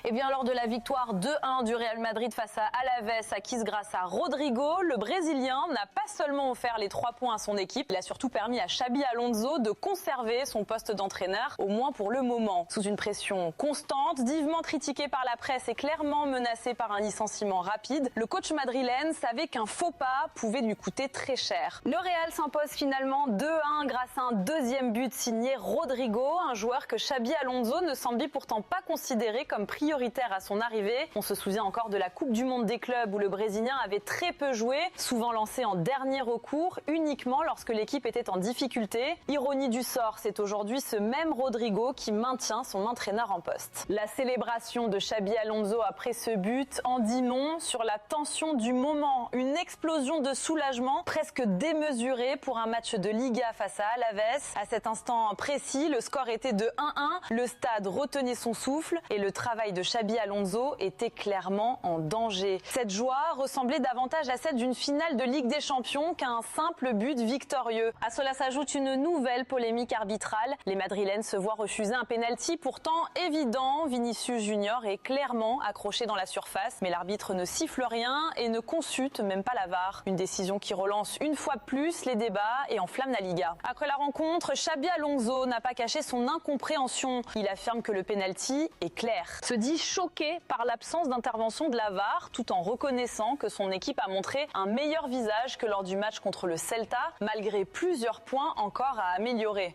Et bien lors de la victoire 2-1 du Real Madrid face à Alavés, acquise grâce à Rodrigo, le Brésilien n'a pas seulement offert les 3 points à son équipe, il a surtout permis à Xabi Alonso de conserver son poste d'entraîneur, au moins pour le moment. Sous une pression constante, divement critiqué par la presse et clairement menacé par un licenciement rapide, le coach madrilène savait qu'un faux pas pouvait lui coûter très cher. Le Real s'impose finalement 2-1 grâce à un deuxième but signé Rodrigo, un joueur que Xabi Alonso ne semblait pourtant pas considéré comme prioritaire à son arrivée. On se souvient encore de la Coupe du Monde des clubs où le Brésilien avait très peu joué, souvent lancé en dernier recours, uniquement lorsque l'équipe était en difficulté. Ironie du sort, c'est aujourd'hui ce même Rodrigo qui maintient son entraîneur en poste. La célébration de Xabi Alonso après ce but en dit long sur la tension du moment. Une explosion de soulagement presque démesurée pour un match de Liga face à Alavés. À cet instant précis, le score était de 1-1, le stade retenait son souffle et le travail de Xabi Alonso était clairement en danger. Cette joie ressemblait davantage à celle d'une finale de Ligue des Champions qu'à un simple but victorieux. À cela s'ajoute une nouvelle polémique arbitrale. Les Madrilènes se voient refuser un pénalty pourtant évident. Vinicius Junior est clairement accroché dans la surface, mais l'arbitre ne siffle rien et ne consulte même pas la VAR. Une décision qui relance une fois de plus les débats et enflamme la Liga. Après la rencontre, Xabi Alonso n'a pas caché son incompréhension. Il affirme que le pénalty est clair. Se dit choqué par l'absence d'intervention de la VAR, tout en reconnaissant que son équipe a montré un meilleur visage que lors du match contre le Celta, malgré plusieurs points encore à améliorer.